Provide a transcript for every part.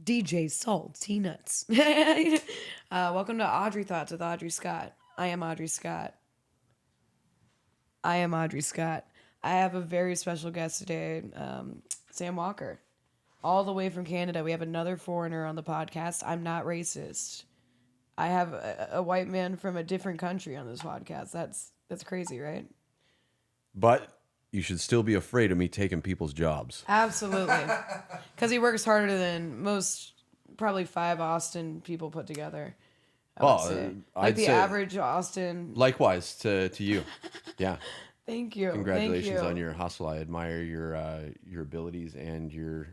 DJ Salty Nuts. Welcome to Audrey Thoughts with Audrey Scott. I am Audrey Scott. I am Audrey Scott. I have a very special guest today, Sam Walker. All the way from Canada. We have another foreigner on the podcast. I'm not racist. I have a white man from a different country on this podcast. That's crazy, right? But you should still be afraid of me taking people's jobs. Absolutely. Because he works harder than most, probably 5 Austin people put together. I'd say the average Austin. Likewise to you. Yeah. Thank you. Congratulations on your hustle. I admire your abilities and your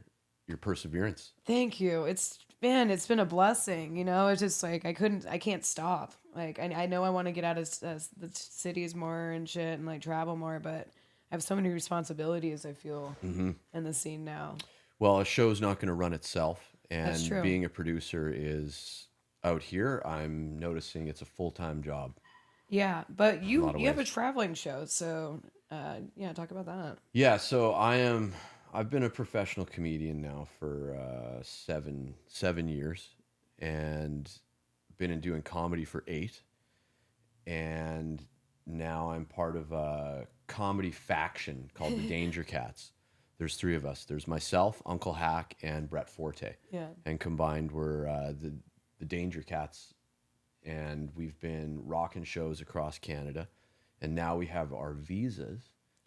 perseverance. Thank you. It's been a blessing. You know, it's just like I can't stop. Like I know I want to get out of the cities more and shit and like travel more, but I have so many responsibilities, I feel, in the scene now. Well, a show's not going to run itself. And That's true. Being a producer is, out here, I'm noticing it's a full-time job. Yeah, but you have a ways. traveling show, so talk about that. Yeah, so I've been a professional comedian now for 7 years, and been doing comedy for 8. And now I'm part of a comedy faction called the Danger Cats. There's 3 of us. There's myself, Uncle Hack, and Brett Forte. Yeah. And combined, we're the Danger Cats, and we've been rocking shows across Canada, and now we have our visas.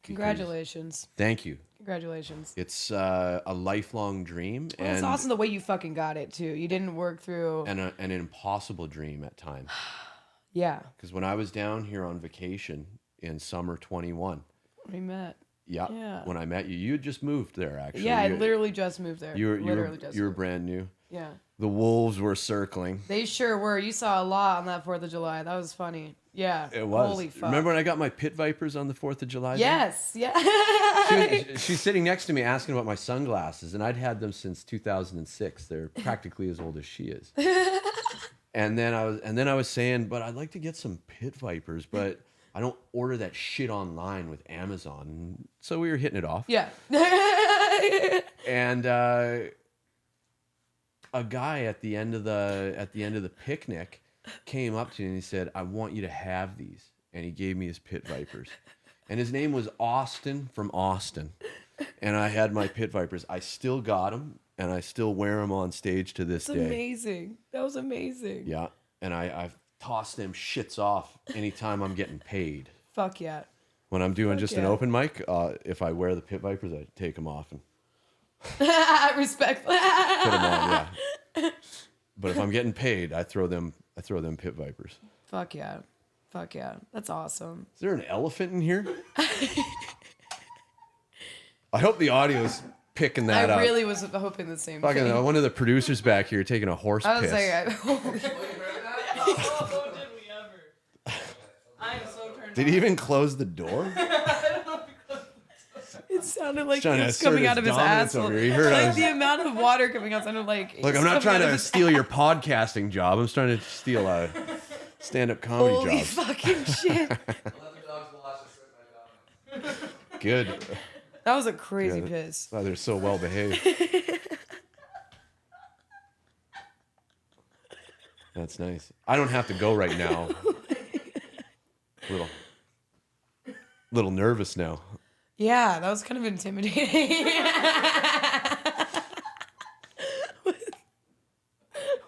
Congratulations. Thank you. Congratulations. It's a lifelong dream. Well, it's awesome the way you fucking got it, too. You didn't work through... an impossible dream at times. Yeah. Because when I was down here on vacation in summer 21... We met. Yeah. When I met you, you had just moved there, actually. Yeah, I literally just moved there. You were brand new. Yeah. The wolves were circling. They sure were. You saw a lot on that 4th of July. That was funny. Yeah. It was. Holy fuck. Remember when I got my pit vipers on the 4th of July? Yes. Yeah. She's sitting next to me asking about my sunglasses, and I'd had them since 2006. They're practically as old as she is. And then I was saying, but I'd like to get some pit vipers, but I don't order that shit online with Amazon. So we were hitting it off. Yeah. And a guy at the end of the picnic came up to me and he said, "I want you to have these." And he gave me his pit vipers. And his name was Austin from Austin. And I had my pit vipers. I still got them, and I still wear them on stage to this day. That's amazing. That was amazing. Yeah. And I've tossed them shits off anytime I'm getting paid. Fuck yeah. When I'm doing an open mic, if I wear the pit vipers, I take them off and respect. put them on. Yeah. But if I'm getting paid, I throw them pit vipers. Fuck yeah. Fuck yeah. That's awesome. Is there an elephant in here? I hope the audio's picking that up. I really was hoping the same Fucking thing. One of the producers back here taking a horse piss. I was like, Oh, did we ever? I am so turned Did he even close the door? it sounded like Trying it to was assert coming his out of his dominance asshole. over here. He heard I Like was- the amount of water coming out sounded like. Look, I'm not trying to steal your podcasting job. I'm trying to steal a stand-up comedy Holy job. fucking shit. Good. That was a crazy Good. piss. Oh, they're so well behaved. That's nice. I don't have to go right now. Little nervous now. Yeah, that was kind of intimidating.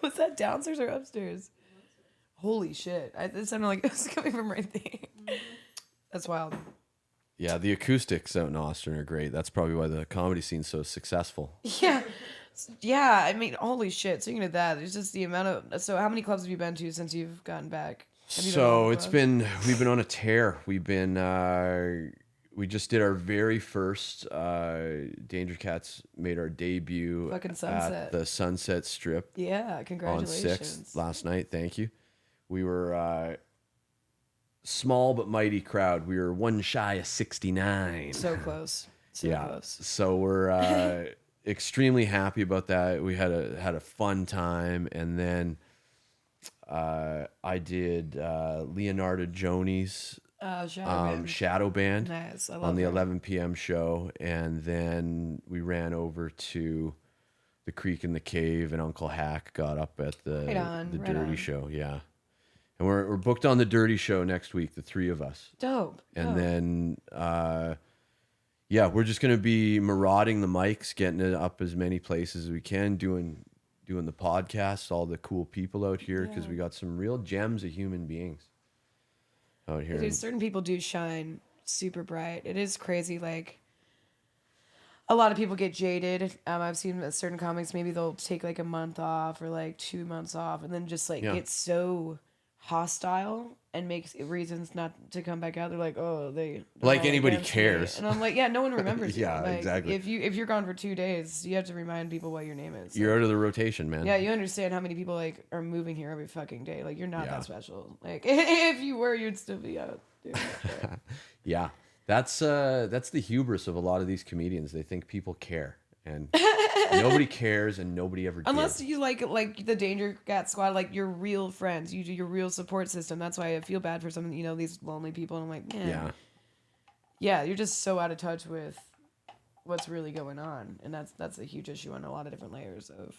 Was that downstairs or upstairs? Holy shit. It sounded like it was coming from right there. That's wild. Yeah, the acoustics out in Austin are great. That's probably why the comedy scene's so successful. Yeah. Yeah, I mean, holy shit. Speaking of that, there's just the amount of... So how many clubs have you been to since you've gotten back? So we've been on a tear. We've been... we just did our very first... Danger Cats made our debut Fucking Sunset. at the Sunset Strip. Yeah, congratulations. On 6th last night. Thank you. We were... small but mighty crowd. We were one shy of 69. So close. So close. So we're extremely happy about that. We had a fun time, and then I did Leonardo Joni's Shadow Band Nice. I love on the that. 11 p.m. show, and then we ran over to the Creek and the Cave, and Uncle Hack got up at the Right Dirty on. Show. Yeah, and we're booked on the Dirty Show next week, the three of us. Dope. And then yeah, we're just gonna be marauding the mics, getting it up as many places as we can, doing the podcast, all the cool people out here, because we got some real gems of human beings out here. Dude, certain people do shine super bright. It is crazy. Like, a lot of people get jaded. I've seen that certain comics, maybe they'll take like a month off or like 2 months off, and then just like get so hostile and makes reasons not to come back out. They're like, oh, they're like all anybody against cares. me. And I'm like, yeah, no one remembers you. Yeah, Like, exactly. If you're gone for 2 days, you have to remind people what your name is. You're out of the rotation, man. Yeah, you understand how many people like are moving here every fucking day. Like, you're not that special. Like, if you were, you'd still be out doing that. Yeah, that's the hubris of a lot of these comedians. They think people care, and nobody cares, and nobody ever did. Unless you like the Danger Cat Squad, like your real friends, you do your real support system. That's why I feel bad for some, these lonely people. And I'm like, man, yeah, you're just so out of touch with what's really going on, and that's a huge issue on a lot of different layers of.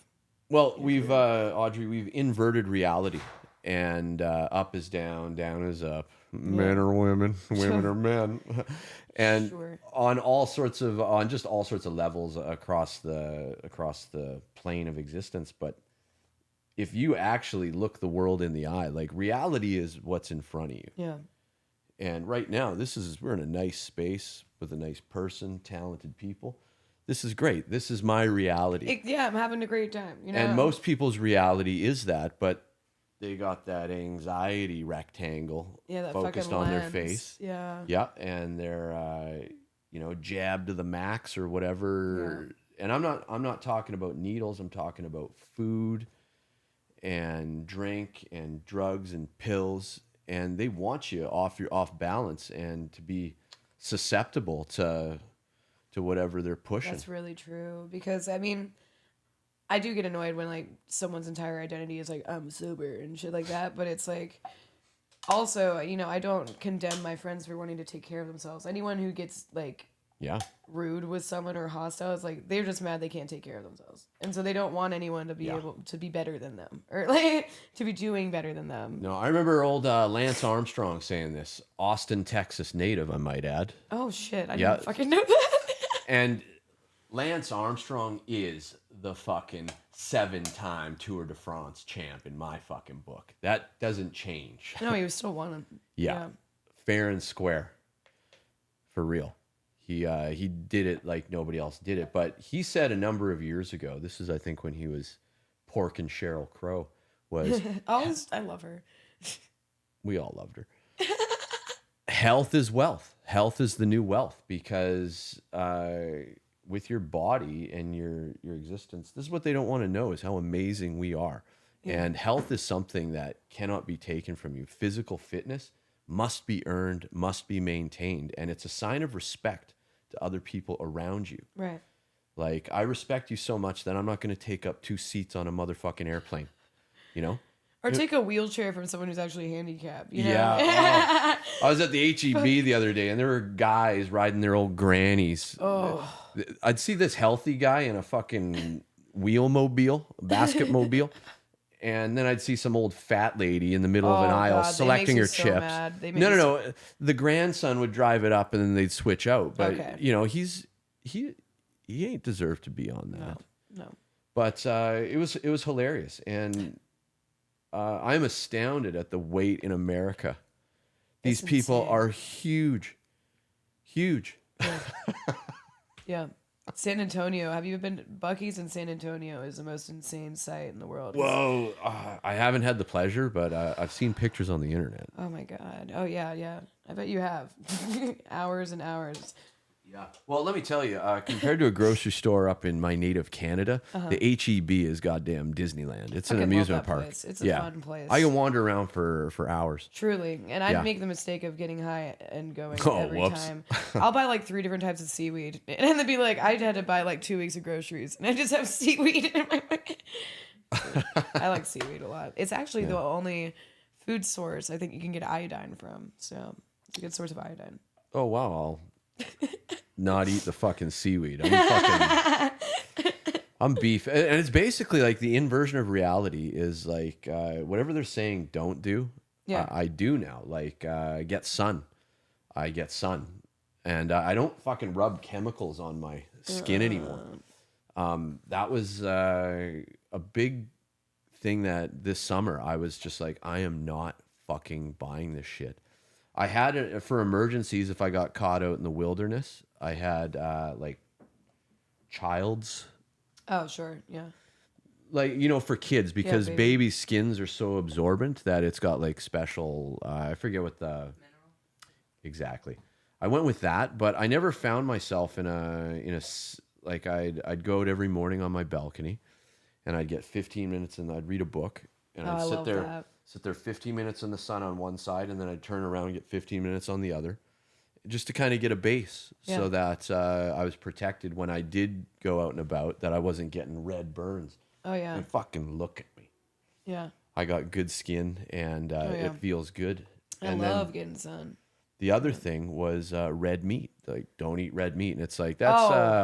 Well, we've Audrey, we've inverted reality, and up is down, down is up. Men are women, women are men, and on all sorts of levels across the plane of existence. But if you actually look the world in the eye, like, reality is what's in front of you. Yeah. And right now, we're in a nice space with a nice person, talented people. This is great. This is my reality. I'm having a great time. And most people's reality is that, but they got that anxiety rectangle that focused fucking on their lens. face. Yeah. Yeah, and they're jabbed to the max or whatever. Yeah. And I'm not talking about needles. I'm talking about food and drink and drugs and pills. And they want you off balance and to be susceptible to whatever they're pushing. That's really true, because I mean, I do get annoyed when like someone's entire identity is like, I'm sober and shit like that. But it's like, also, I don't condemn my friends for wanting to take care of themselves. Anyone who gets like rude with someone or hostile is like, they're just mad they can't take care of themselves, and so they don't want anyone to be able to be better than them, or like to be doing better than them. No, I remember old Lance Armstrong saying this. Austin, Texas native, I might add. Oh shit, I didn't fucking know that. And Lance Armstrong is the fucking 7-time Tour de France champ in my fucking book. That doesn't change. No, he was still one. Yeah. Fair and square. For real. He did it like nobody else did it. But he said a number of years ago, this is I think when he was porking Sheryl Crow, was I love her. We all loved her. Health is wealth. Health is the new wealth, because with your body and your existence, this is what they don't want to know, is how amazing we are. Yeah. And health is something that cannot be taken from you. Physical fitness must be earned, must be maintained. And it's a sign of respect to other people around you. Right. Like, I respect you so much that I'm not going to take up 2 seats on a motherfucking airplane, Or take a wheelchair from someone who's actually handicapped. Yeah. I was at the HEB the other day, and there were guys riding their old grannies. Oh. I'd see this healthy guy in a fucking wheelmobile, a basket mobile, and then I'd see some old fat lady in the middle of an aisle selecting her chips. No. The grandson would drive it up, and then they'd switch out. But he ain't deserved to be on that. No. But it was hilarious, and I'm astounded at the weight in America. These people are huge. Yeah. San Antonio. Have you been? Buc-ee's in San Antonio is the most insane site in the world. Whoa. I haven't had the pleasure, but I've seen pictures on the internet. Oh my God. Oh yeah. I bet you have. Hours and hours. Yeah. Well, let me tell you, compared to a grocery store up in my native Canada, the HEB is goddamn Disneyland. It's an amusement park. Place. It's a fun place. I can wander around for hours. Truly. And I'd make the mistake of getting high and going every time. I'll buy like 3 different types of seaweed. And then be like, I had to buy like 2 weeks of groceries. And I just have seaweed in my I like seaweed a lot. It's actually the only food source I think you can get iodine from. So it's a good source of iodine. Oh, wow. I'll not eat the fucking seaweed. I'm I'm beef, and it's basically like the inversion of reality is like whatever they're saying don't do. Yeah. I do now. Like get sun. I get sun, and I don't fucking rub chemicals on my skin anymore. That was a big thing that this summer I was just like, I am not fucking buying this shit. I had it for emergencies if I got caught out in the wilderness. I had like child's, Oh, sure. Yeah. like, you know, for kids, because baby. baby skins are so absorbent that it's got like special, I forget what the exactly. I went with that, but I never found myself like I'd go out every morning on my balcony, and I'd get 15 minutes and I'd read a book, and Oh, I'd I sit love there that. sit there 15 minutes in the sun on one side, and then I'd turn around and get 15 minutes on the other, just to kind of get a base, so that I was protected when I did go out and about, that I wasn't getting red burns. Oh, yeah. And fucking look at me. Yeah. I got good skin, and it feels good. I love getting sun. The other thing was red meat. Like, don't eat red meat. And it's like, that's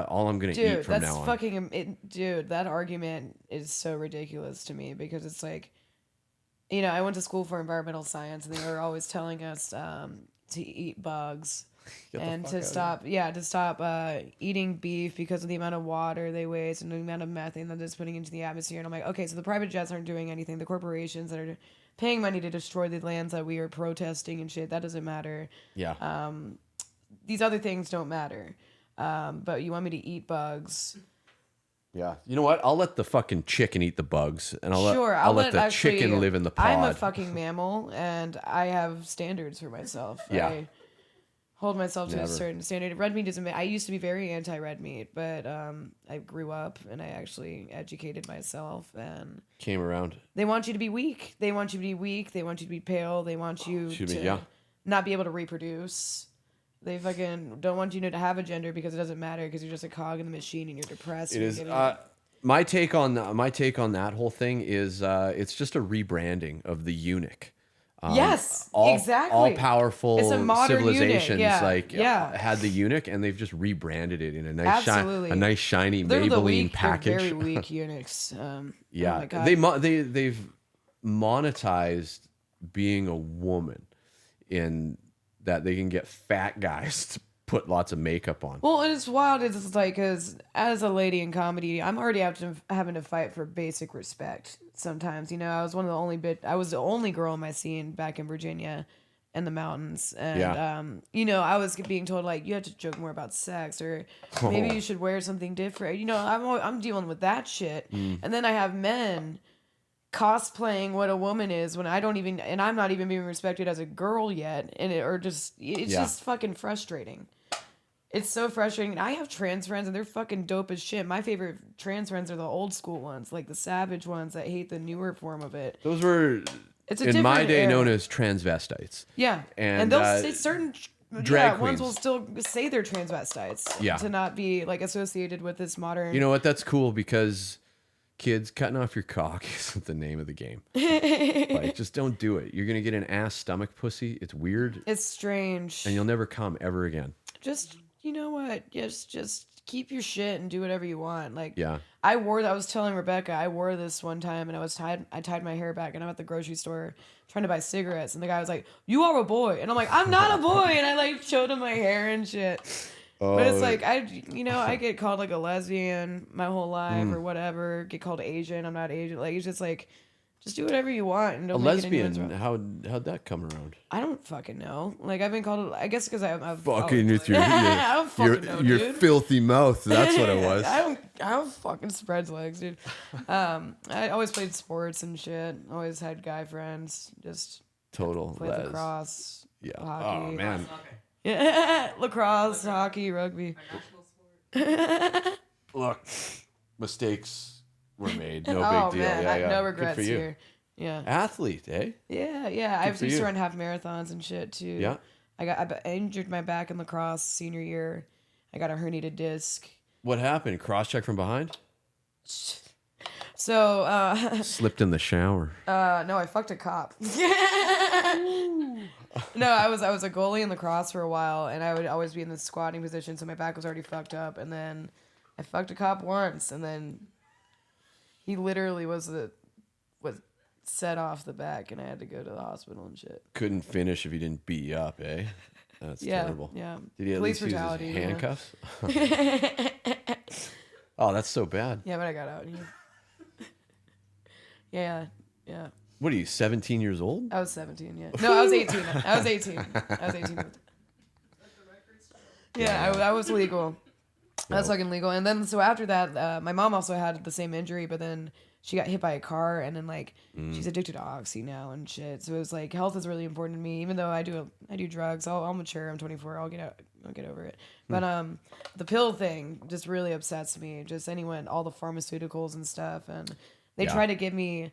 all I'm going to eat from now on. Dude, that argument is so ridiculous to me, because it's like, you know, I went to school for environmental science, and they were always telling us to eat bugs and to stop eating beef because of the amount of water they waste and the amount of methane that it's putting into the atmosphere. And I'm like, okay, so the private jets aren't doing anything. The corporations that are paying money to destroy the lands that we are protesting and shit, that doesn't matter. Yeah. These other things don't matter. But you want me to eat bugs? Yeah. You know what? I'll let the fucking chicken eat the bugs, and I'll let the actually, chicken live in the pod. I'm a fucking mammal, and I have standards for myself. Yeah. I hold myself to a certain standard. Red meat doesn't. I used to be very anti-red meat, but I grew up and I actually educated myself, and Came around. they want you to be weak. They want you to be weak. They want you to be pale. They want you to yeah. not be able to reproduce. They fucking don't want you to have a gender because it doesn't matter, because you're just a cog in the machine and you're depressed. It is. My take on that whole thing is it's just a rebranding of the eunuch. Yes, all, exactly. All powerful It's a modern civilizations eunuch. had the eunuch, and they've just rebranded it in a nice shiny They're Maybelline package. They're very weak eunuchs. Yeah, oh my God. they've monetized being a woman in that they can get fat guys to put lots of makeup on. Well, and it's wild. It's like, because as a lady in comedy, I'm already having to fight for basic respect sometimes. You know, I was the only girl in my scene back in Virginia in the mountains. And, you know, I was being told, like, you have to joke more about sex, or maybe you should wear something different. You know, I'm dealing with that shit. And then I have men cosplaying what a woman is when I'm not even being respected as a girl yet. And it's just fucking frustrating. It's so frustrating. I have trans friends, and they're fucking dope as shit. My favorite trans friends are the old school ones, like the savage ones that hate the newer form of it. Those were, in my day, known as transvestites. Yeah. And they'll say certain drag ones queens will still say they're transvestites. Yeah. To not be like associated with this modern. You know what? That's cool, because kids, cutting off your cock isn't the name of the game. Like, just don't do it. You're gonna get an ass stomach pussy. It's weird. It's strange. And you'll never come ever again. Just, you know what? Just keep your shit and do whatever you want. Like, Yeah. I was telling Rebecca, I wore this one time, and I tied my hair back, and I'm at the grocery store trying to buy cigarettes, and the guy was like, "You are a boy," and I'm like, "I'm not a boy," and I like showed him my hair and shit. But it's like, I get called like a lesbian my whole life or whatever. Get called Asian. I'm not Asian. Like, it's just like, just do whatever you want and don't A make it lesbian? How'd that come around? I don't fucking know. Like, I've been called, I guess because I've Fucking with your I don't fucking know, your dude. filthy mouth. That's what it was. I don't fucking spread legs, dude. I always played sports and shit. Always had guy friends. Just Total played les. lacrosse, Yeah. hockey. Oh man. Yeah, lacrosse, hockey, rugby. Look, mistakes were made. No Oh big deal. man, Yeah. no Good regrets for you. here. Yeah. Athlete, eh? Yeah. I for used to you. run half marathons and shit too. Yeah. I injured my back in lacrosse senior year. I got a herniated disc. What happened? Cross check from behind? So Slipped in the shower. no, I fucked a cop. No, I was a goalie in lacrosse for a while, and I would always be in the squatting position, so my back was already fucked up. And then I fucked a cop once, and then He literally was set off the back, and I had to go to the hospital and shit. Couldn't finish if he didn't beat you up, eh? That's Yeah, terrible. yeah. Did he at Police least brutality, use his yeah. handcuffs? Oh, that's so bad. Yeah, but I got out. Yeah, yeah. What are you, 17 years old? I was 17. Yeah. No, I was 18. I was 18. I was 18. Yeah, I was legal. I was fucking legal. And then so after that, my mom also had the same injury, but then she got hit by a car, and then like she's addicted to oxy now and shit. So it was like health is really important to me. Even though I do drugs, I'll mature. I'm 24. I'll get over it. But the pill thing just really upsets me. Just all the pharmaceuticals and stuff, and they try to give me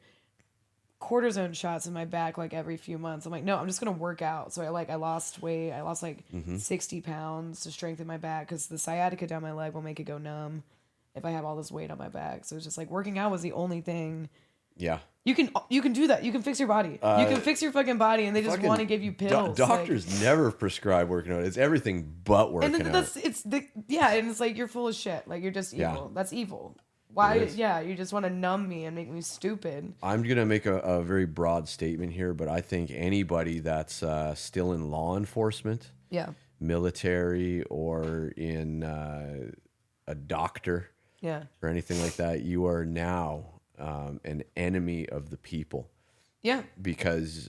cortisone shots in my back like every few months. I'm like, no, I'm just gonna work out. So I lost weight. I lost like 60 pounds to strengthen my back because the sciatica down my leg will make it go numb if I have all this weight on my back. So it's just like working out was the only thing. Yeah. You can do that. You can fix your body. You can fix your fucking body, and they just want to give you pills. Doctors never prescribe working out. It's everything but working out. And it's like you're full of shit. Like you're just evil. Yeah. That's evil. Why? Yeah, you just want to numb me and make me stupid. I'm going to make a very broad statement here, but I think anybody that's still in law enforcement, military, or in a doctor, or anything like that, you are now an enemy of the people. Yeah. Because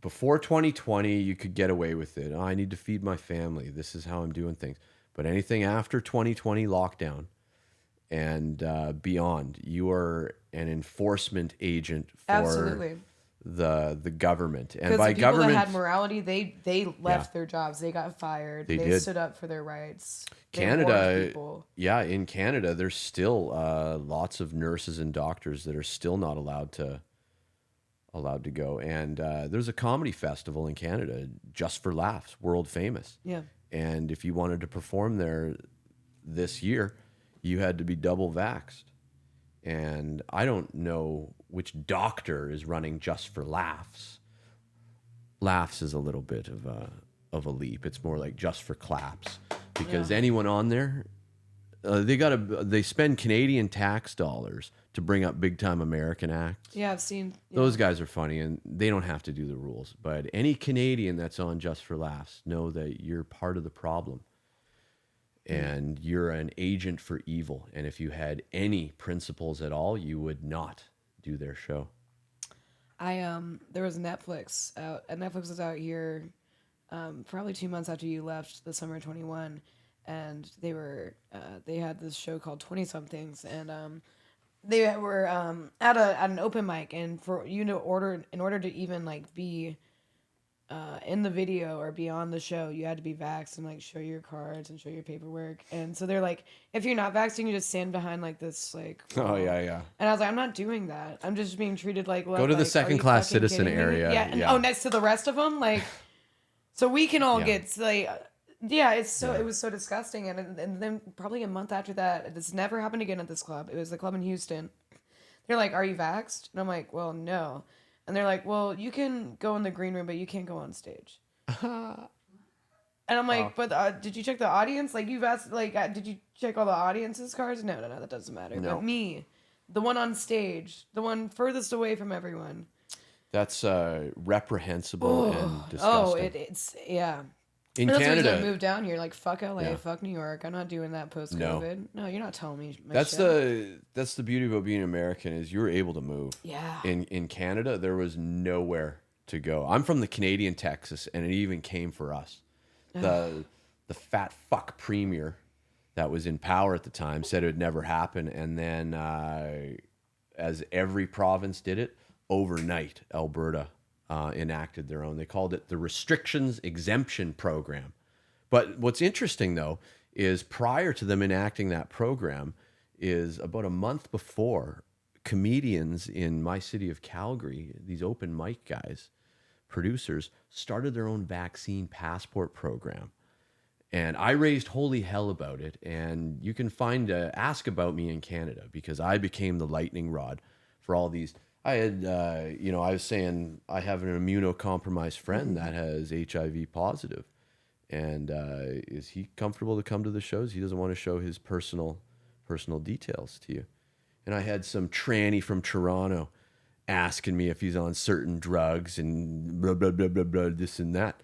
before 2020, you could get away with it. Oh, I need to feed my family. This is how I'm doing things. But anything after 2020 lockdown, and beyond, you are an enforcement agent for the government. And by the people government, that had morality, they left their jobs. They got fired. They stood up for their rights. Canada, in Canada, there's still lots of nurses and doctors that are still not allowed to go. And there's a comedy festival in Canada, Just for Laughs, world famous. Yeah. And if you wanted to perform there this year, you had to be double vaxxed. And I don't know which doctor is running Just for Laughs. Laughs is a little bit of a leap. It's more like Just for Claps, because anyone on there, they spend Canadian tax dollars to bring up big time American acts. Yeah, I've seen those guys are funny, and they don't have to do the rules. But any Canadian that's on Just for Laughs, know that you're part of the problem. And you're an agent for evil. And if you had any principles at all, you would not do their show. There was Netflix out. Netflix was out here, probably 2 months after you left the summer of 21, and they had this show called 20 Somethings, and they were at an open mic, and for you to in order to even like be in the video or be on the show, you had to be vaxxed and like show your cards and show your paperwork. And so they're like, if you're not vaxxed, you just stand behind like this like wall. Oh yeah. And I was like, I'm not doing that. I'm just being treated like go to the second class citizen area. Yeah. And, next to the rest of them, like, so we can all get like, it was so disgusting. And then probably a month after that, this never happened again at this club. It was the club in Houston. They're like, are you vaxxed? And I'm like, well, no. And they're like, well, you can go in the green room, but you can't go on stage. And I'm like, but did you check the audience? Like, you've asked, like, did you check all the audience's cards? No, that doesn't matter. No. But me, the one on stage, the one furthest away from everyone. That's reprehensible and disgusting. It's yeah. In Canada, Canada, the reason I moved down here, like fuck LA, fuck New York. I'm not doing that post COVID. No, you're not telling me. That's the beauty about being American is you're able to move. Yeah. In Canada, there was nowhere to go. I'm from the Canadian Texas, and it even came for us. The fat fuck premier that was in power at the time said it would never happen, and then as every province did it, overnight, Alberta enacted their own. They called it the Restrictions Exemption Program. But what's interesting, though, is prior to them enacting that program is about a month before, comedians in my city of Calgary, these open mic guys, producers, started their own vaccine passport program. And I raised holy hell about it. And you can ask about me in Canada, because I became the lightning rod for all these. I had, I was saying I have an immunocompromised friend that has HIV positive. And is he comfortable to come to the shows? He doesn't want to show his personal details to you. And I had some tranny from Toronto asking me if he's on certain drugs and blah, blah, blah, blah, blah, this and that.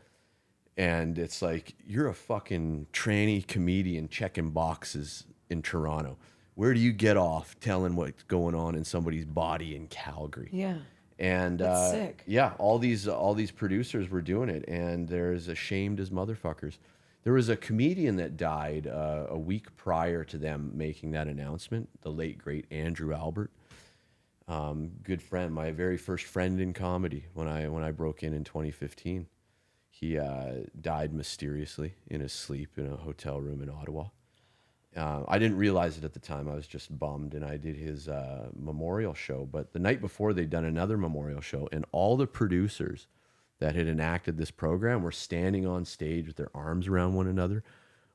And it's like, you're a fucking tranny comedian checking boxes in Toronto. Where do you get off telling what's going on in somebody's body in Calgary? Yeah. And That's sick. yeah, all these producers were doing it, and there's ashamed as motherfuckers. There was a comedian that died a week prior to them making that announcement. The late great Andrew Albert, good friend, my very first friend in comedy when I broke in 2015. He died mysteriously in his sleep in a hotel room in Ottawa. I didn't realize it at the time. I was just bummed, and I did his memorial show. But the night before, they'd done another memorial show, and all the producers that had enacted this program were standing on stage with their arms around one another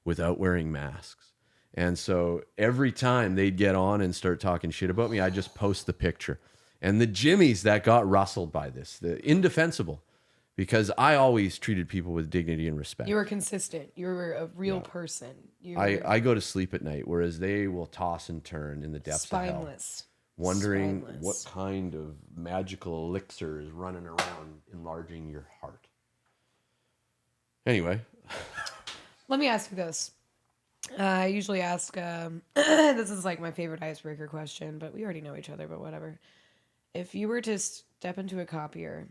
without wearing masks. And so every time they'd get on and start talking shit about me, I'd just post the picture. And the jimmies that got rustled by this, the indefensible, because I always treated people with dignity and respect. You were consistent. You were a real person. You were I go to sleep at night, whereas they will toss and turn in the depths of hell, wondering what kind of magical elixir is running around enlarging your heart. Anyway. Let me ask you this. I usually ask, this is like my favorite icebreaker question, but we already know each other, but whatever. If you were to step into a copier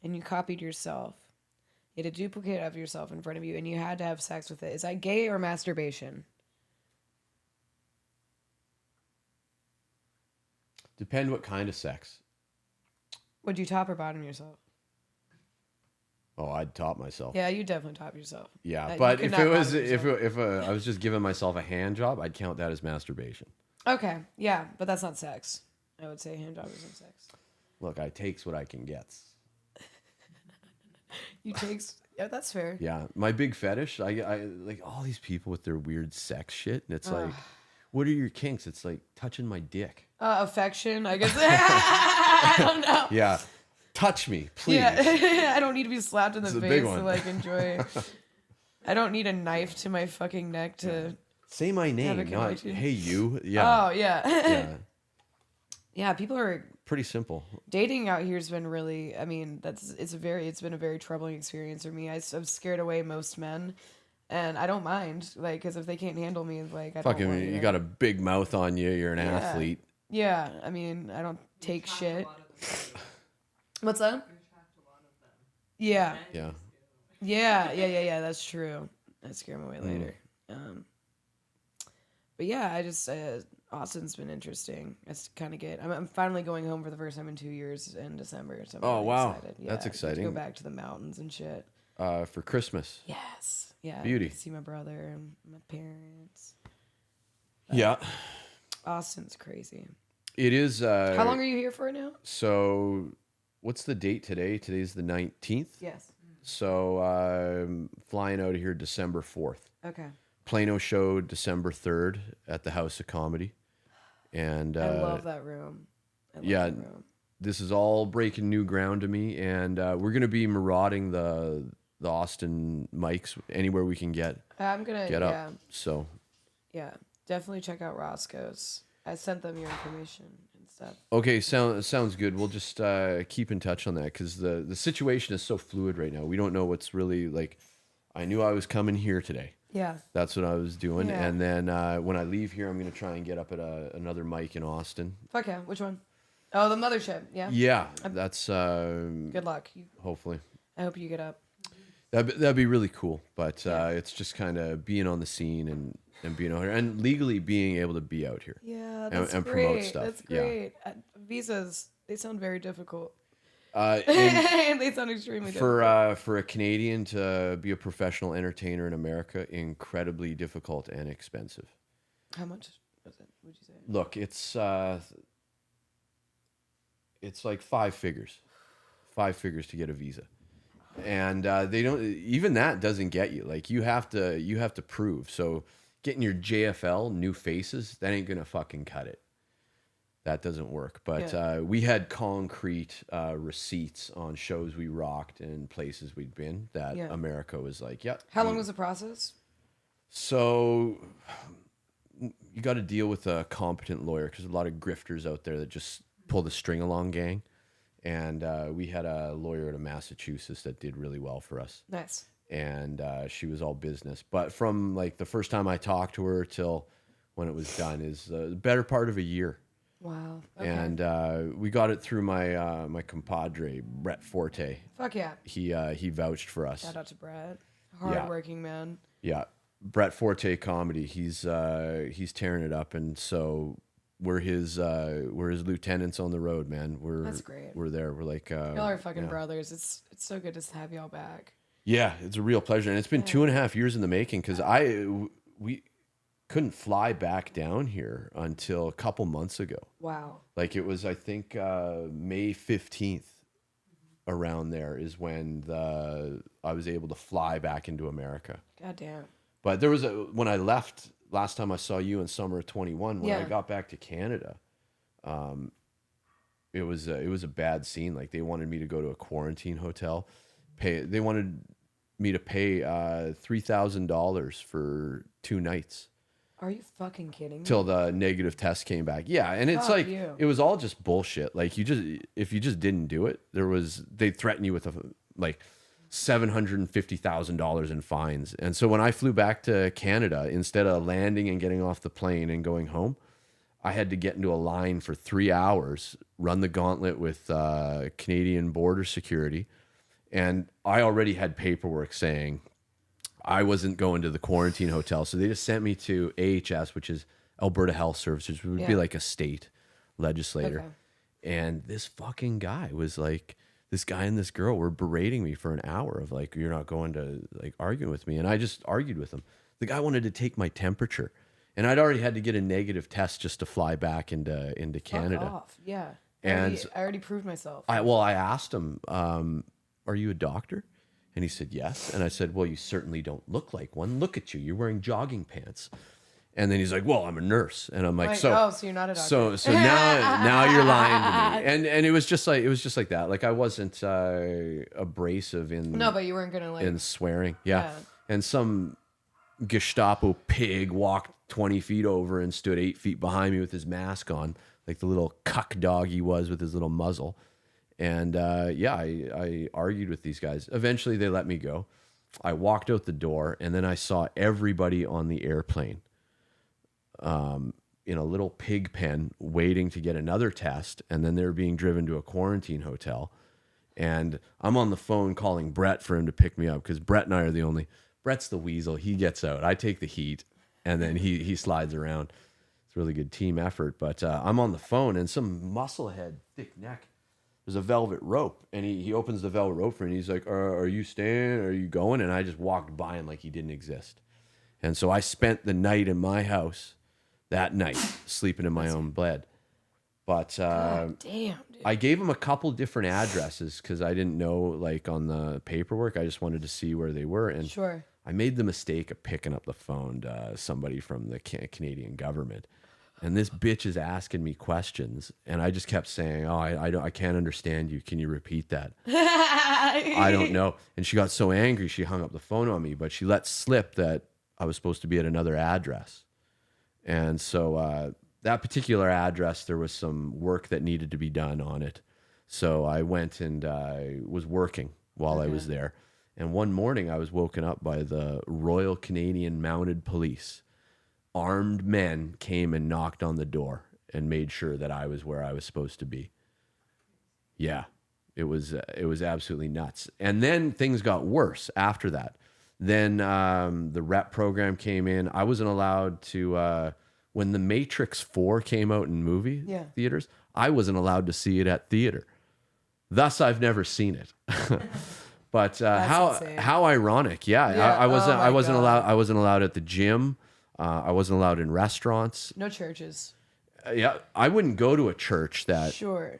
and you copied yourself, you had a duplicate of yourself in front of you, and you had to have sex with it, is that gay or masturbation? Depend what kind of sex. Would you top or bottom yourself? Oh, I'd top myself. Yeah, you definitely top yourself. Yeah, but if it was if I was just giving myself a hand job, I'd count that as masturbation. Okay, yeah, but that's not sex. I would say hand job isn't sex. Look, I takes what I can get. You takes, yeah, that's fair. Yeah, my big fetish, I like all these people with their weird sex shit, and it's like, what are your kinks? It's like touching my dick. Affection, I guess. I don't know. Yeah, touch me, please. Yeah, I don't need to be slapped in the It's a face big to one. like enjoy. I don't need a knife to my fucking neck to. Say my name, not connection. hey you. Yeah. Oh yeah. Yeah. Yeah, people are Pretty simple. dating out here has been really. I mean, it's been a very troubling experience for me. I'm scared away most men, and I don't mind, like, because if they can't handle me, like, I don't Fucking, want you to. got a big mouth on you. You're an athlete. Yeah, I mean, I don't take shit. What's that? Yeah. Yeah. Yeah. That's true. That scare me away later. But yeah, I just Austin's been interesting. It's kind of get. I'm finally going home for the first time in 2 years in December. So I'm Oh really wow, excited. Yeah, that's I get exciting. to go back to the mountains and shit. For Christmas. Yes. Yeah. Beauty. I get to see my brother and my parents. Yeah. Austin's crazy. It is. How long are you here for now? So, what's the date today? Today's the 19th. Yes. So I'm flying out of here December 4th. Okay. Plano show December 3rd at the House of Comedy. And I love that room. yeah, that room. this is all breaking new ground to me, and we're gonna be marauding the Austin mics anywhere we can get I'm gonna up. So yeah, definitely check out Roscoe's. I sent them your information and stuff. okay, sounds good. We'll just keep in touch on that because the situation is so fluid right now. We don't know what's really like. I knew I was coming here today. Yeah. That's what I was doing. Yeah. And then when I leave here, I'm going to try and get up at another mic in Austin. Fuck yeah. Which one? Oh, the mothership. Yeah. Yeah, that's Good luck. hopefully. I hope you get up. That'd be really cool. But it's just kind of being on the scene and being out here and legally being able to be out here. Yeah, that's and great. promote stuff. That's great. Visas, they sound very difficult. And They sound extremely difficult. for a Canadian to be a professional entertainer in America, incredibly difficult and expensive. How much was it? Would you say? Look, it's like 5 figures. 5 figures to get a visa. And they don't even that doesn't get you. Like you have to prove. So getting your JFL new faces, that ain't gonna fucking cut it. That doesn't work. But we had concrete receipts on shows we rocked and places we'd been that America was like, yep. How long was the process? So you got to deal with a competent lawyer because a lot of grifters out there that just pull the string along gang. And we had a lawyer out of Massachusetts that did really well for us. Nice. And she was all business. But from like the first time I talked to her till when it was done is the better part of a year. Wow. Okay. And we got it through my my compadre Brett Forte. Fuck yeah. He vouched for us. Shout out to Brett. Hardworking man. Yeah, Brett Forte comedy. He's tearing it up, and so we're his lieutenants on the road, man. That's great. We're there. We're like Y'all are fucking brothers. It's so good to have y'all back. Yeah, it's a real pleasure, and it's been 2.5 years in the making because we couldn't fly back down here until a couple months ago. Wow. Like it was, I think May 15th, around there is when I was able to fly back into America. God damn. But there was when I left last time I saw you in summer of 21. When I Yeah. got back to Canada, it was a bad scene. Like they wanted me to go to a quarantine hotel. They wanted me to pay $3,000 for 2 nights Are you fucking kidding me? till the negative test came back. Yeah, and it's Fuck like you. it was all just bullshit. Like if you just didn't do it, they threatened you with like $750,000 in fines. And so when I flew back to Canada, instead of landing and getting off the plane and going home, I had to get into a line for 3 hours, run the gauntlet with Canadian border security. And I already had paperwork saying I wasn't going to the quarantine hotel. So they just sent me to AHS, which is Alberta Health Services, which would be like a state legislator. Okay. And this fucking guy was like, this guy and this girl were berating me for an hour of like, you're not going to like arguing with me. And I just argued with him. The guy wanted to take my temperature. And I'd already had to get a negative test just to fly back into Canada. Fuck off. Yeah. And I already proved myself. I asked him, are you a doctor? And he said, yes. And I said, well, you certainly don't look like one. Look at you. You're wearing jogging pants. And then he's like, well, I'm a nurse. And I'm like, so you're not a doctor. So now you're lying to me. And it was just like that. Like I wasn't abrasive in No, but you weren't gonna like in swearing. Yeah. Yeah. And some Gestapo pig walked 20 feet over and stood 8 feet behind me with his mask on, like the little cuck dog he was with his little muzzle. And I argued with these guys. Eventually they let me go. I walked out the door and then I saw everybody on the airplane in a little pig pen waiting to get another test. And then they were being driven to a quarantine hotel. And I'm on the phone calling Brett for him to pick me up because Brett and I are the only... Brett's the weasel. He gets out. I take the heat and then he slides around. It's a really good team effort. But I'm on the phone and some musclehead, thick neck, there's a velvet rope, and he opens the velvet rope for me, and he's like, are you staying? Are you going? And I just walked by him like he didn't exist. And so I spent the night in my house that night, sleeping in my own bed. But God damn, dude. I gave him a couple different addresses because I didn't know, like, on the paperwork. I just wanted to see where they were. And Sure. I made the mistake of picking up the phone to somebody from the Canadian government. And this bitch is asking me questions, and I just kept saying, "Oh, I can't understand you. Can you repeat that?" I don't know. And she got so angry, she hung up the phone on me. But she let slip that I was supposed to be at another address, and so that particular address, there was some work that needed to be done on it. So I went and was working while I was there. And one morning, I was woken up by the Royal Canadian Mounted Police. Armed men came and knocked on the door and made sure that I was where I was supposed to be. Yeah, it was absolutely nuts. And then things got worse after that. Then the rep program came in. I wasn't allowed to, when The Matrix 4 came out in movie theaters, I wasn't allowed to see it at theater. Thus, I've never seen it. But how ironic. Yeah, I wasn't allowed at the gym. I wasn't allowed in restaurants. No churches. Yeah, I wouldn't go to a church that Sure.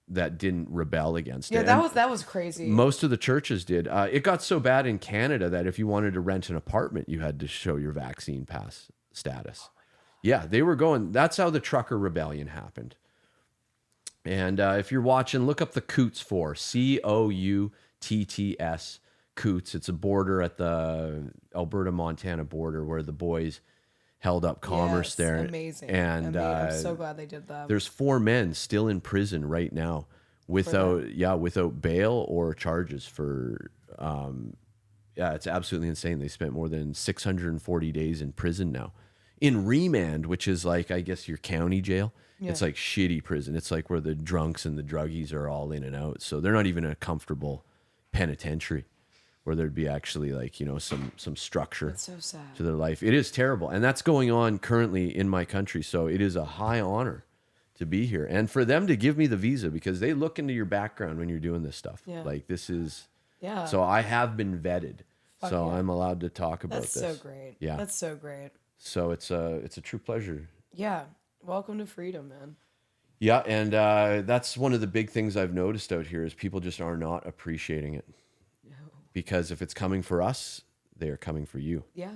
that didn't rebel against it. Yeah, that was crazy. Most of the churches did. It got so bad in Canada that if you wanted to rent an apartment, you had to show your vaccine pass status. Yeah, they were going. That's how the trucker rebellion happened. And if you're watching, look up the Coutts 4, Coutts. Coutts. It's a border at the Alberta-Montana border where the boys held up commerce Yes, there. amazing. And I'm so glad they did that. there's 4 men still in prison right now without bail or charges for yeah, it's absolutely insane. They spent more than 640 days in prison now. In remand, which is like, I guess, your county jail. Yeah. It's like shitty prison. It's like where the drunks and the druggies are all in and out. So they're not even a comfortable penitentiary where there'd be actually like, you know, some structure It's so sad. to their life. It is terrible. And that's going on currently in my country. So it is a high honor to be here. And for them to give me the visa, because they look into your background when you're doing this stuff. Yeah. Like this is, Yeah. so I have been vetted. Fuck So yeah. I'm allowed to talk about That's this. so great. Yeah. That's so great. So it's a true pleasure. Yeah. Welcome to freedom, man. Yeah, and that's one of the big things I've noticed out here is people just are not appreciating it. Because if it's coming for us, they are coming for you. Yeah.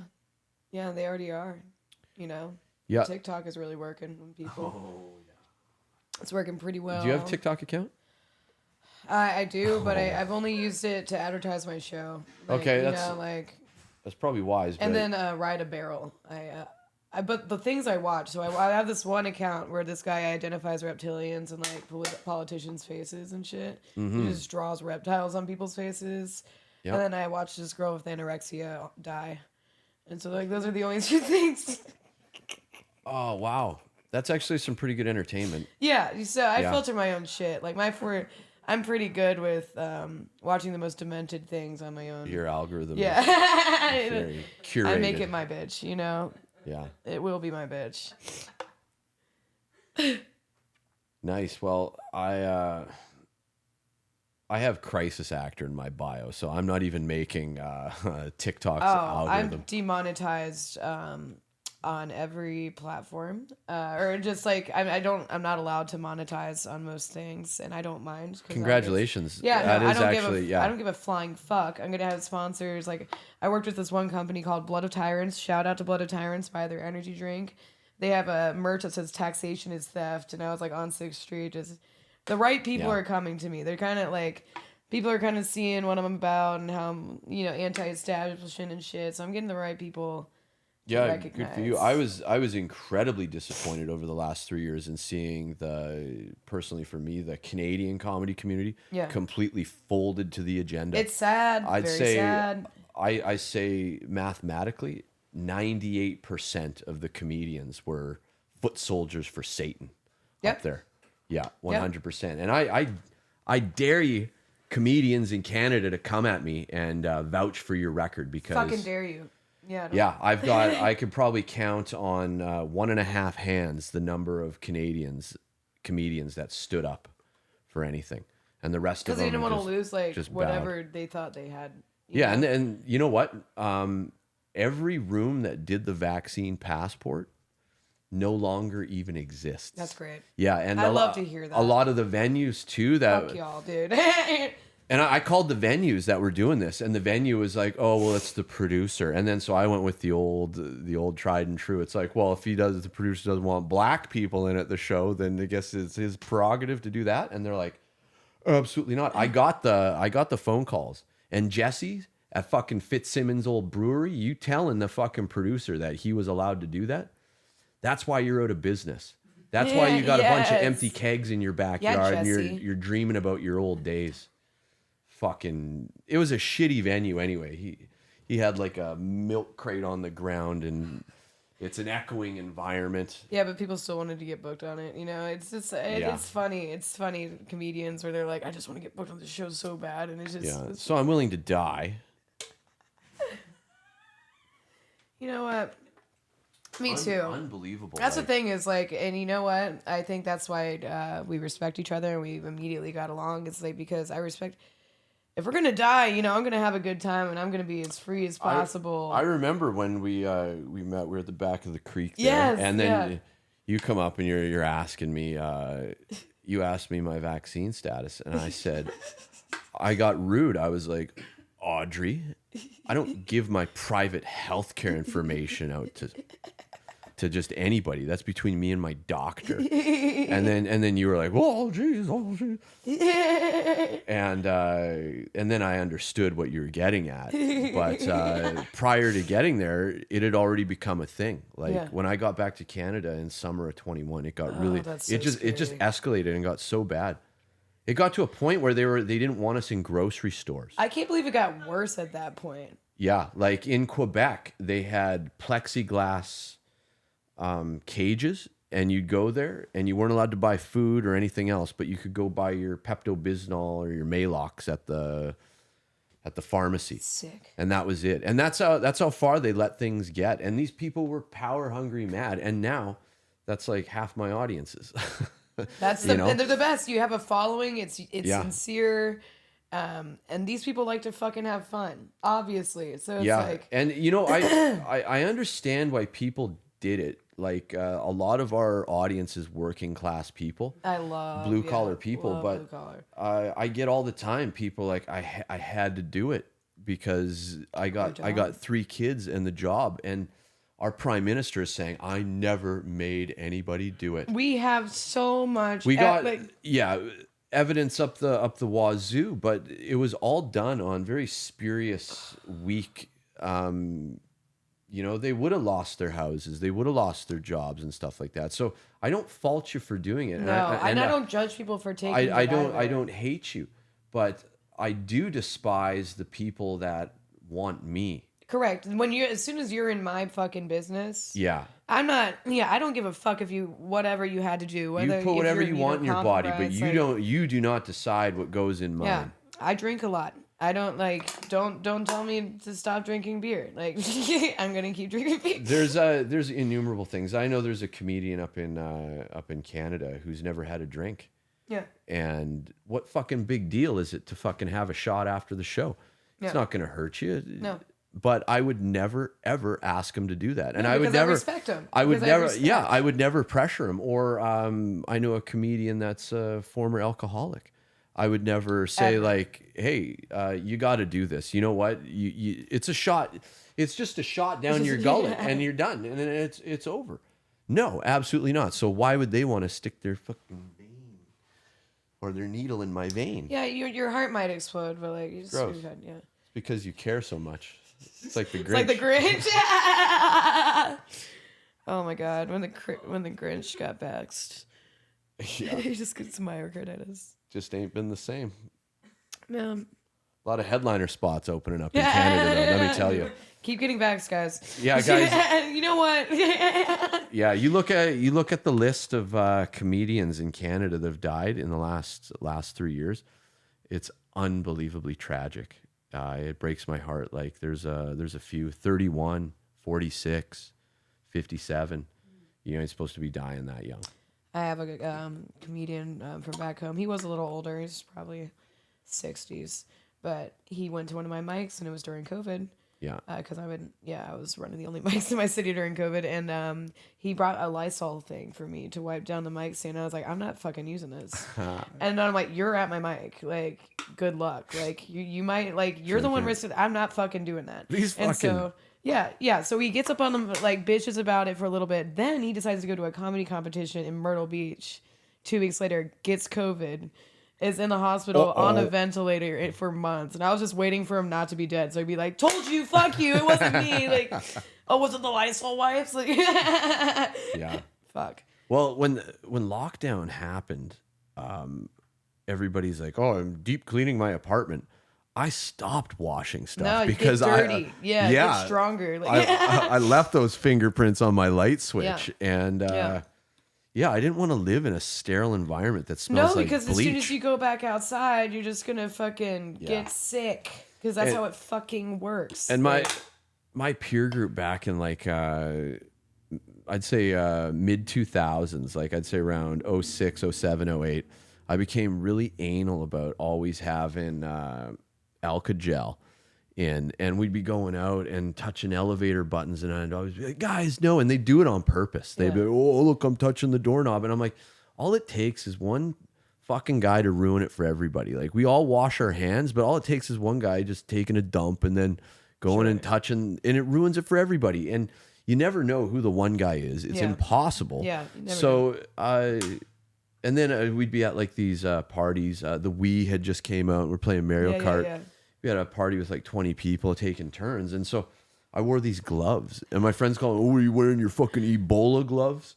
Yeah, they already are. You know? Yeah. TikTok is really working with people. Oh, yeah. It's working pretty well. Do you have a TikTok account? I do, but I've only used it to advertise my show. Like, Okay, you that's- know, like, That's probably wise. and but then ride a barrel. But the things I watch. So I have this one account where this guy identifies reptilians and like politicians' faces and shit. He just draws reptiles on people's faces. Yep. And then I watched this girl with anorexia die. And so like those are the only two things. Oh wow, that's actually some pretty good entertainment. Yeah, so I Yeah. filter my own shit. Like I'm pretty good with watching the most demented things on my own. Your algorithm. Yeah. Is very curated. I make it my bitch, you know? Yeah. It will be my bitch. Nice. Well, I have crisis actor in my bio, so I'm not even making TikTok's Oh, I'm algorithm. demonetized on every platform, or just like I'm not allowed to monetize on most things, and I don't mind. 'Cause Congratulations. Yeah, That no, is I don't actually, give a, yeah. I don't give a flying fuck. I'm gonna have sponsors. Like I worked with this one company called Blood of Tyrants. Shout out to Blood of Tyrants, buy their energy drink. They have a merch that says "Taxation is theft," and I was like on 6th Street. Just the right people Yeah. are coming to me. They're kind of like people are kind of seeing what I'm about and how I'm anti-establishment and shit. So I'm getting the right people. Yeah, good for you. recognize. I was incredibly disappointed over the last 3 years in seeing personally for me, the Canadian comedy community Yeah. completely folded to the agenda. It's sad. I'd very say sad. I say mathematically 98% of the comedians were foot soldiers for Satan Yep. up there. Yeah, 100%. And I dare you comedians in Canada to come at me and vouch for your record because Fucking dare you. Yeah. yeah, I could probably count on 1.5 hands the number of comedians that stood up for anything, and the rest of Because them they didn't want to just- lose like just whatever they thought they had. Yeah, and you know what? Every room that did the vaccine passport no longer even exists. That's great. Yeah, and I love to hear that. A lot of the venues too that Fuck y'all, dude. And I called the venues that were doing this, and the venue was like, "Oh, well, it's the producer." And then so I went with the old tried and true. It's like, well, if the producer doesn't want black people in at the show, then I guess it's his prerogative to do that. And they're like, absolutely not. I got the phone calls, and Jesse at fucking Fitzsimmons' old brewery, you telling the fucking producer that he was allowed to do that? That's why you're out of business. That's why you got a bunch of Yes. empty kegs in your backyard, and Jesse. you're dreaming about your old days. Fucking, it was a shitty venue anyway. He had like a milk crate on the ground, and it's an echoing environment. Yeah, but people still wanted to get booked on it. You know, it's just it's funny. It's funny comedians where they're like, I just want to get booked on this show so bad, and it's just Yeah, so I'm willing to die. you know what? Me too. Unbelievable. That's the thing is like, and you know what? I think that's why we respect each other and we immediately got along. It's like because I respect. If we're gonna die, you know, I'm gonna have a good time and I'm gonna be as free as possible. I remember when we met. We were at the back of the creek there, Yes, and then yeah. you come up and you're asking me. You asked me my vaccine status, and I said I got rude. I was like, Audrey, I don't give my private healthcare information out to just anybody. That's between me and my doctor. and then you were like, oh geez. And then I understood what you were getting at. But prior to getting there, it had already become a thing. Like when I got back to Canada in summer of 21, it got really it just escalated and got so bad. It got to a point where they didn't want us in grocery stores. I can't believe it got worse at that point. Yeah, like in Quebec, they had plexiglass cages, and you'd go there, and you weren't allowed to buy food or anything else, but you could go buy your Pepto-Bismol or your Maalox at the pharmacy. Sick. And that was it. And that's how far they let things get. And these people were power hungry, mad. And now, that's like half my audiences. That's and they're the best. You have a following. It's sincere. And these people like to fucking have fun, obviously. So it's like, and I understand why people did it. Like a lot of our audience is working class people. I love blue collar people, but I get all the time people like I had to do it because I got 3 kids and the job, and our prime minister is saying I never made anybody do it. We have so much. We got evidence up the wazoo, but it was all done on very spurious, weak. They would have lost their houses, they would have lost their jobs and stuff like that. So I don't fault you for doing it. No, I don't judge people for taking it. I don't hate you, but I do despise the people that want me. Correct. As soon as you're in my fucking business. Yeah. I'm not. Yeah, I don't give a fuck if whatever you had to do. You put whatever you want in your body, but you do not decide what goes in mine. Yeah, I drink a lot. I don't don't tell me to stop drinking beer. Like I'm gonna keep drinking beer. There's innumerable things. I know there's a comedian up in Canada who's never had a drink. Yeah. And what fucking big deal is it to fucking have a shot after the show? It's not gonna hurt you. No. But I would never ever ask him to do that, and I would never respect him. I would never. Yeah, I would never pressure him. Or I know a comedian that's a former alcoholic. I would never say like, "Hey, you got to do this." You know what? It's a shot. It's just a shot down your gullet, and you're done, and then it's over. No, absolutely not. So why would they want to stick their fucking vein or their needle in my vein? Yeah, your heart might explode, but like, you just gross. Yeah. It's because you care so much. It's like the Grinch. It's like the Grinch. Oh my God, when the Grinch got vexed, he just gets myocarditis. Just ain't been the same. No. A lot of headliner spots opening up in Canada, though, let me tell you. Keep getting vaxxed, guys. Yeah, guys. You know what? Yeah, you look at the list of comedians in Canada that have died in the last 3 years. It's unbelievably tragic. It breaks my heart. Like there's a few 31, 46, 57. You ain't supposed to be dying that young. I have a comedian from back home. He was a little older. He's probably 60s, but he went to one of my mics, and it was during COVID. Yeah. Because I was running the only mics in my city during COVID, and he brought a Lysol thing for me to wipe down the mic stand. I was like, I'm not fucking using this. And I'm like, you're at my mic. Like, good luck. Like, you might, like, you're the one risking. I'm not fucking doing that. These fucking. And so, yeah. So he gets up on them, like, bitches about it for a little bit. Then he decides to go to a comedy competition in Myrtle Beach. 2 weeks later, gets COVID. Is in the hospital on a ventilator for months. And I was just waiting for him not to be dead. So he'd be like, told you, fuck you, it wasn't me. Like, was it the Lysol wipes? Like, yeah. Fuck. Well, when lockdown happened, everybody's like, oh, I'm deep cleaning my apartment. I stopped washing stuff because get dirty. It gets stronger. Like, I left those fingerprints on my light switch. And I didn't want to live in a sterile environment that smells like bleach. No, because as soon as you go back outside, you're just going to fucking get sick. Because that's how it fucking works. And my peer group back in like, I'd say mid 2000s, like I'd say around 06, 07, 08, I became really anal about always having Alka-Gel in, and we'd be going out and touching elevator buttons, and I'd always be like, guys, no, and they do it on purpose. They'd be like, oh, look, I'm touching the doorknob, and I'm like, all it takes is one fucking guy to ruin it for everybody. Like, we all wash our hands, but all it takes is one guy just taking a dump and then going and touching, and it ruins it for everybody. And you never know who the one guy is. It's Yeah. impossible. Yeah, you never So, and then we'd be at like these parties. The Wii had just came out. We're playing Mario Kart. Yeah. We had a party with like 20 people taking turns. And so I wore these gloves. And my friends call, "Oh, are you wearing your fucking Ebola gloves?"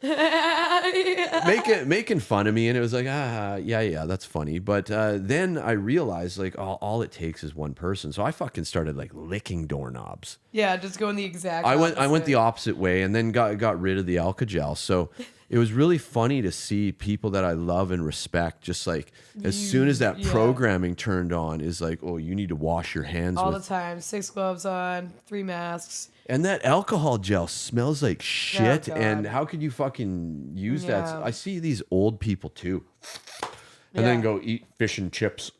Making fun of me. And it was like, yeah, that's funny. But then I realized like all it takes is one person. So I fucking started like licking doorknobs. Yeah, just going the exact I went opposite. the opposite way and then got rid of the Alka-Gel. So it was really funny to see people that I love and respect just like as soon as that programming turned on is like, oh, you need to wash your hands all with the time. 6 gloves on, 3 masks. and that alcohol gel smells like shit. God. And how could you fucking use that? Yeah. I see these old people too. And then go eat fish and chips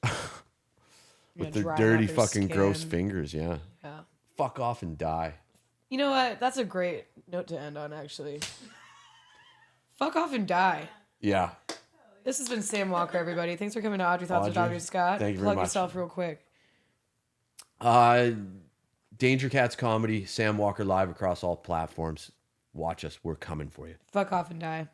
with their drying dirty out their fucking gross skin. fingers. Yeah. Yeah. Fuck off and die. You know what? That's a great note to end on, actually. Fuck off and die. Yeah. This has been Sam Walker, everybody. Thanks for coming to Audrey Thoughts with Audrey, Audrey Scott. thank you very Plug much. yourself real quick. Danger Cats Comedy, Sam Walker live across all platforms. Watch us. We're coming for you. Fuck off and die.